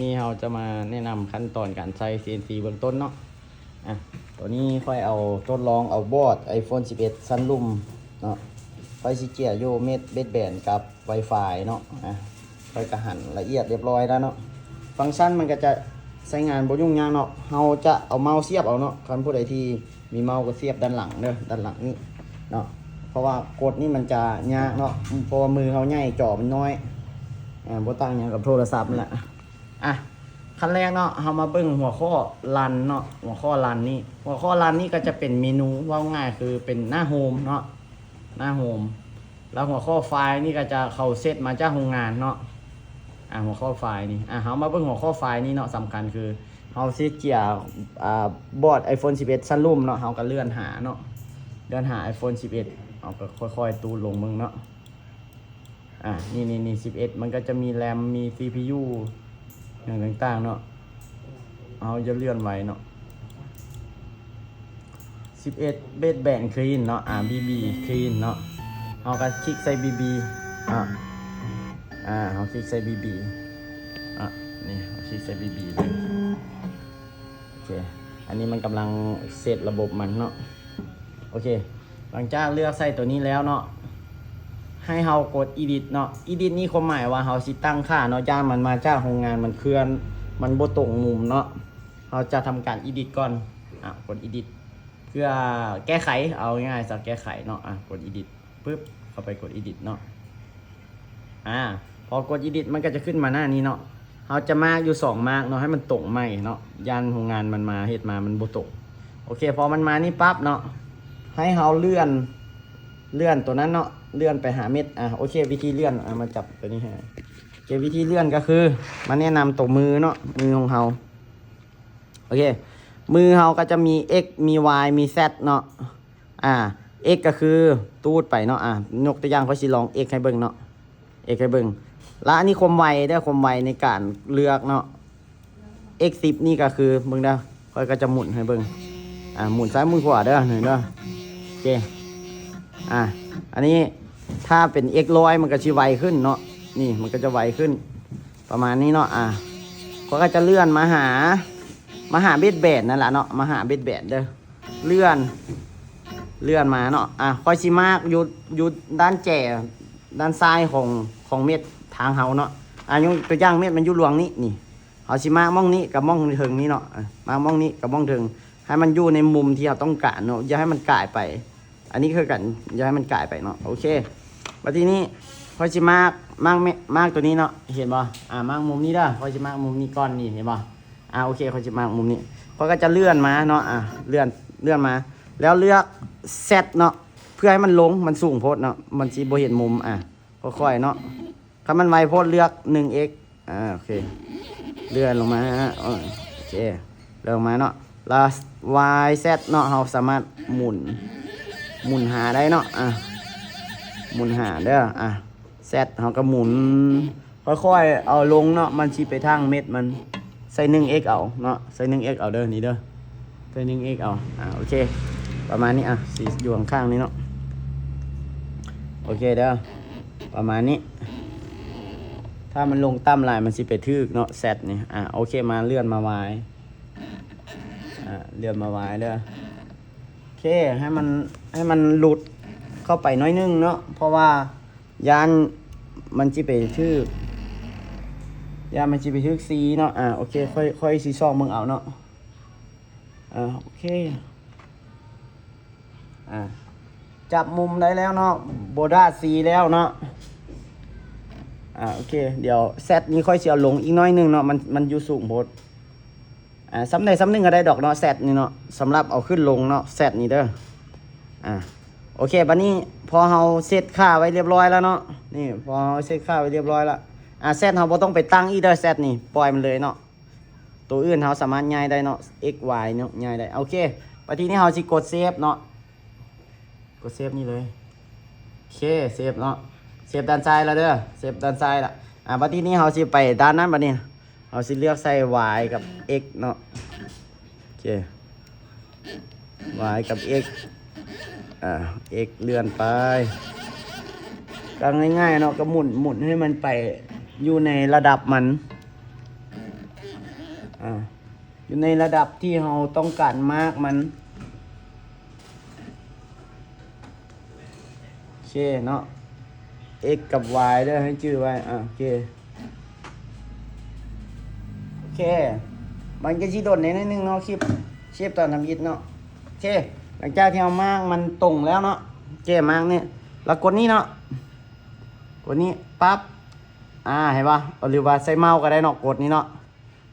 นี่เราจะมาแนะนำขั้นตอนการใช้ CNC เบื้องต้นเนาะตัวนี้ค่อยเอาทดลองเอาบอร์ด iPhone 11 Sunroom เนาะค่อยสิเจียโยเม็ดเบสแบนกับ Wi-Fi เนาะค่อยกระหันละเอียดเรียบร้อยแล้วเนาะฟังก์ชันมันก็จะใช้งานบ่ยุ่งยากเนาะเราจะเอาเมาส์เสียบเอาเนาะคันผู้ใดที่มีเมาส์ก็เสียบด้านหลังเด้อด้านหลังนี่เนาะเพราะว่ากดนี่มันจะยากเนาะเพราะว่ามือเขาใหญ่จอมันน้อยบ่ต่างอย่างกับโทรศัพท์นั่นแหละขั้นแรกเนาะเรามาเบิ่งหัวข้อรันเนาะหัวข้อรันนี่ก็จะเป็นเมนูว่าง่ายคือเป็นหน้าโฮมเนาะหน้าโฮมแล้วหัวข้อไฟล์นี่ก็จะเข้าเซตมาจากโรงงานเนาะหัวข้อไฟล์นี่เรามาเบิ่งหัวข้อไฟล์นี่เนาะสำคัญคือเราสิเจียบอร์ด iPhone 11 Sunroom เนาะเราก็เลื่อนหาเนาะเลื่อนหา iPhone 11เอาก็ค่อยๆตูลงมึงเนาะนี่11มันก็จะมีแรมมี CPU อย่างต่างๆเนาะเอาจะเลื่อนไว้เนาะ11เบสแบนคลีนเนาะBB คลีนเนาะเอาก็คลิกใส่ BB เอาคลิกใส่ BB นี่เอาคลิกใส่ BB เลยโอเคอันนี้มันกำลังเซตระบบมันเนาะโอเคหลังจากเลือกใส่ตัวนี้แล้วเนาะให้เรากด edit เนาะ edit นี่ความหมายว่าเราสิตั้งค่าเนาะย่างมันมาจากโรงงานมันเคลื่อนมันบ่ตรงมุมเนาะเราจะทำการ edit ก่อนกด edit เพื่อแก้ไขเอาง่ายๆสักแก้ไขเนาะกด edit ปึ๊บเข้าไปกด edit เนาะพอกด edit มันก็จะขึ้นมาหน้านี้เนาะเราจะมาร์กอยู่2มาร์กเนาะให้มันตรงไหมเนาะย่านโรงงานมันมาเฮ็ดมามันบ่ตรงโอเคพอมันมานี่ปั๊บเนาะให้เราเลื่อนตัวนั้นเนาะเลื่อนไปหาเม็ดโอเควิธีเลื่อนมาจับตัวนี้ให้โอเควิธีเลื่อนก็คือมาแนะนำตัวมือเนาะมือของเราโอเคมือเราก็จะมี x มี y มี z เนาะx ก็คือตูดไปเนาะยกตัวอย่างเขาสิลอง x ให้เบิ่งเนาะ x ให้เบิ่งแล้วอันนี้ความไวได้ความไวในการเลือกเนาะ x 10นี่ก็คือเบิ่งเด้อค่อยก็จะหมุนให้เบิ่งหมุนซ้ายหมุนขวาเด้อเห็นเด้อโอเคอันนี้ถ้าเป็น x ร้อยมันก็จะไวขึ้นเนาะนี่มันก็จะไวขึ้นประมาณนี้เนาะก็จะเลื่อนมาหาเบสแบนนั่นแหละเนาะมาหาเบสแบนเด้อเลื่อนมาเนาะค่อยสิมากอยู่ด้านแจ่ด้านซ้ายของเม็ดทางเฮาเนาะยกตัวอย่างเม็ดมันอยู่หลวงนี้นี่เฮาสิมากมองนี้กับมองถึงนี้เนาะมามองนี้กับมองถึงให้มันอยู่ในมุมที่เราต้องการเนาะอย่าให้มันก่ายไปอันนี้คือกันอย่าให้มันก่ายไปเนาะโอเคมาทีนี้พอจะมากตัวนี้เนาะเห็นป่ะมากมุมนี้ได้พอจะมากมุมนี้ก้อนนี่เห็นป่ะโอเคพอจะมากมุมนี้พอก็จะเลื่อนมาเนาะเลื่อนมาแล้วเลือกเซตเนาะเพื่อให้มันลงมันสูงโพดเนาะมันสิบ่เห็นมุมค่อยๆเนาะถ้ามันไวโพดเลือก 1x โอเคเลื่อนลงมาโอเคเลื่อนลงมาเนาะแล้ว yz เนาะเราสามารถหมุนหาได้เนาะหมุนหาเด้อเซตเขาก็หมุนค่อยๆเอาลงเนาะมันชี้ไปทางเม็ดมันใส่ 1x เอาเนาะใส่ 1x เอาเด้อนี่เด้อใส่ 1x เอาโอเคประมาณนี้สีอยู่ข้างๆนี้เนาะโอเคเด้อประมาณนี้ถ้ามันลงต่ำลายมันสิไปทึกเนาะเซตนี่โอเคมาเลื่อนมาไว้เลื่อนมาไว้เด้อโอเคให้มันหลุดเข้าไปน้อยนึงเนาะเพราะว่ายานมันจะไปทึกซีเนาะโอเคค่อยซีซองมึงเอาเนาะโอเคจับมุมได้แล้วเนาะโบด้าซีแล้วเนาะโอเคเดี๋ยวเซตนี้ค่อยเสียลงอีกน้อยนึงเนาะมันอยู่สูงโพดซ้ำใดซ้ำหนึ่งก็ได้ดอกเนาะเซตนี่เนาะสำหรับเอาขึ้นลงเนาะเซตนี่เด้อโอเคบัดนี้พอเราเซตค่าไว้เรียบร้อยแล้วเนาะนี่พอเซตค่าไว้เรียบร้อยแล้วเซตเราบ่ต้องไปตั้งอีเด้อเซตนี่ปล่อยมันเลยเนาะตัวอื่นเราสามารถย้ายได้เนาะ x y เนาะย้ายได้โอเคบัดทีนี้เราสิกดเซฟเนาะกดเซฟนี่เลยโอเคเซฟเนาะเซฟด้านซ้ายแล้วเด้อเซฟด้านซ้ายละบัดทีนี้เราสิไปด้านนั้นบัดนี้เราสิเลือกใส่ y กับ x เนาะโอเค y กับ x x เลื่อนไปก็ง่ายๆเนาะก็หมุนให้มันไปอยู่ในระดับมัน อยู่ในระดับที่เราต้องการมากมันโอเคเนาะ x กับ y ได้ให้ชื่อไว้โอเคมันก็ชี้โดดในนิดนึงเนาะคลิปเชฟตอนทำยิดเนาะโอเคหลังจากที่เอามากมันตรงแล้วเนาะเจ๊มากเนี่ยแล้วกดนี้เนาะกดนี้ปั๊บเห็นปะหรือว่าใส่เมาส์ก็ได้เนาะกดนี้เนาะ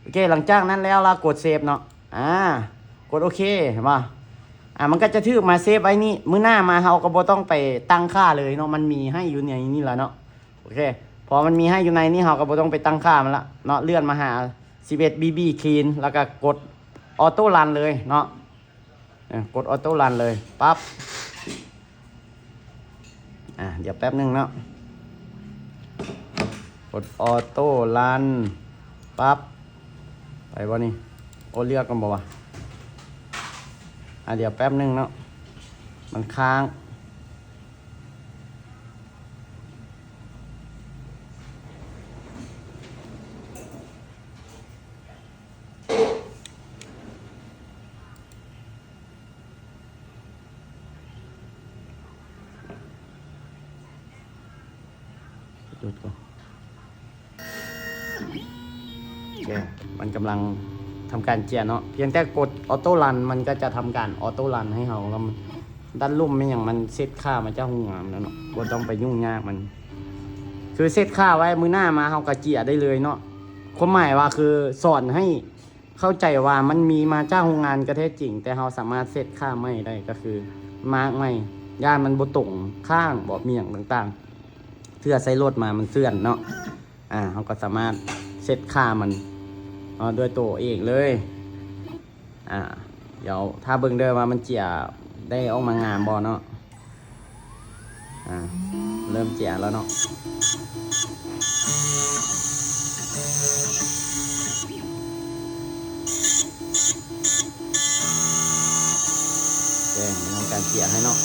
โอเคหลังจากนั้นแล้วเรากดเซฟเนาะกดโอเคเห็นปะมันก็จะถือมาเซฟไว้นี่มื้อหน้ามาเราก็บ่ต้องไปตั้งค่าเลยเนาะมันมีให้อยู่ในนี่แหละเนาะโอเคพอมันมีให้อยู่ในนี่เราก็บ่ต้องไปตั้งค่ามันละเนาะเลื่อนมาหา11 BB Clean แล้วก็กดออโต้รันเลยเนาะกดออโต้รันเลยปั๊บเดี๋ยวแป๊บนึงเนาะกดออโต้รันปั๊บไปวะนี่โอเลือกกันบอกว่าเดี๋ยวแป๊บนึงเนาะมันค้างหยุดก่อนโอเคมันกำลังทำการเจียเนาะเพียงแต่กดออโต้รันมันก็จะทำการออโต้รันให้เราแล้วด้านลุ่มไม่อย่างมันเซตค่ามันจะหุ่งงามแล้วเนาะบ่ต้องไปยุ่งยากมันคือเซตค่าไว้มือหน้ามาเราก็เจียได้เลยเนาะความหมายว่าคือสอนให้เข้าใจว่ามันมีมาจ้างโรงงานก็แท้จริงแต่เราสามารถเซตค่าไม่ได้ก็คือมาร์กไม่ย่านมันบ่ตรงข้างบ่มีอย่างต่างๆเพื่อใส่รถมามันเสื่อนเนาะเราก็สามารถเซตค่ามันด้วยตัวเองเลยเดี๋ยวถ้าเบิ่งเดิมว่ามันเจียได้ออกมางามบ่เนาะเริ่มเจียแล้วเนาะทำการเจียให้เนาะ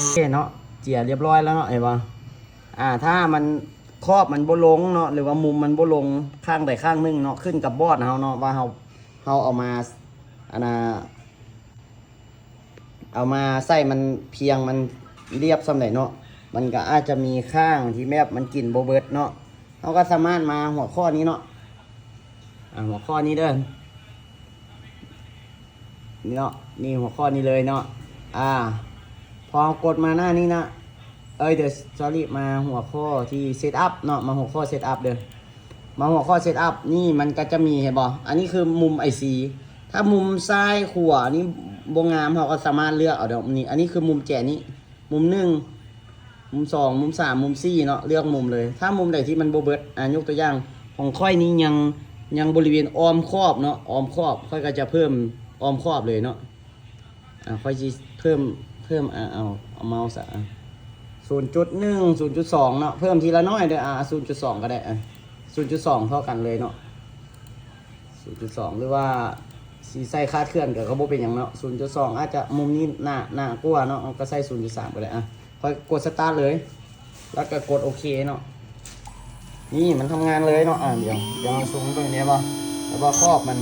โอเคเนาะเจียเรียบร้อยแล้วเนาะเห็นป่ะถ้ามันครอบมันบ่ลงเนาะหรือว่ามุมมันบ่ลงข้างใดข้างหนึงเนาะขึ้นกับบอร์ดเฮาเนาะว่าเฮาเอามาเอามาใส่มันเพียงมันเรียบสำไหนเนาะมันก็อาจจะมีข้างที่แมบมันกินโบเบิร์ตเนาะเราก็สามารถมาหัวข้อนี้เนาะหัวข้อนี้เด้อนี่เนาะนี่หัวข้อนี้เลยเนาะพอกดมาหน้านี้นะเดี๋ยว sorry มาหัวข้อที่ setup เนาะมาหัวข้อ setup เด้อมาหัวข้อ setup นี่มันก็จะมีเห็นบ่อันนี้คือมุม IC ถ้ามุมซ้ายขวานี่บ่งามเราก็สามารถเลือกเอาเดี๋ยวนี้อันนี้คือมุมแจนี้มุม1มุม2มุม3มุม4เนาะเลือกมุมเลยถ้ามุมใดที่มันบ่เบิดยกตัวอย่างของค่อยนี้ยังบริเวณอ้อมครอบเนาะอ้อมครอบค่อยก็จะเพิ่มอ้อมครอบเลยเนาะค่อยสิเพิ่มเอาเมาส์0.1 0.2เนาะเพิ่มทีละน้อยเด้อ0.2ก็ได้0.2เท่ากันเลยเนาะ0.2หรือว่าสีใส่คาดเคลื่อนก็บ่เป็นหยังเนาะ0.2อาจจะมุมนี้หน้ากว่าเนาะก็ใส่ 0.3 ก็ได้ค่อยกดสตาร์ทเลยแล้วก็กดโอเคเนาะนี่มันทำงานเลยเนาะเดี๋ยวซูมตรงนี้ป่ะแล้วก็ครอบมัน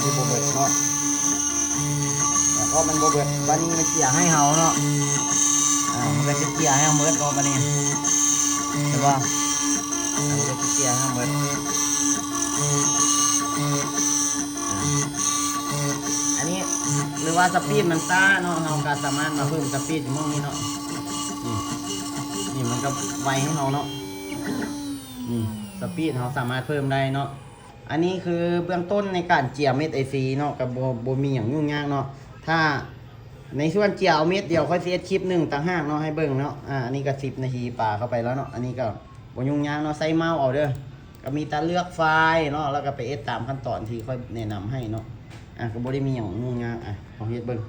ที่โบเบิร์ตเนาะก็มันโบเบิร์ตวันนี้มันเกี่ยให้เฮาเนาะมันก็จะเกี่ยให้เฮาเมิร์ดก็วันนี้ใช่ป่ะมันก็จะเกี่ยให้เฮาเมิร์ดอันนี้หรือว่าสปีดมันซ่าเนาะเฮาก็สามารถมาเพิ่มสปีดอยู่มองนี้เนาะนี่มันก็ไวให้เฮาเนาะสปีดเฮาสามารถเพิ่มได้เนาะอันนี้คือเบื้องต้นในการเจียเม็ดไอซีเนาะกับโบมีอย่างยุ่งยากเนาะถ้า ในส่วนเจียวเม็ดเดียวค่อยเสียคลิปหนึ่งต่างหากเนาะให้เบิ่งเนาะอันนี้ก็10 นาทีป่าเข้าไปแล้วเนาะอันนี้ก็บ่ยุ่งยากเนาะใส่เมาส์เอาเด้อก็มีแต่เลือกไฟล์เนาะแล้วก็ไปเอดตามขั้นตอนที่ค่อยแนะนำให้เนาะก็บ่ได้มีหยังยุ่งยากลองเฮ็ดเบิ่ง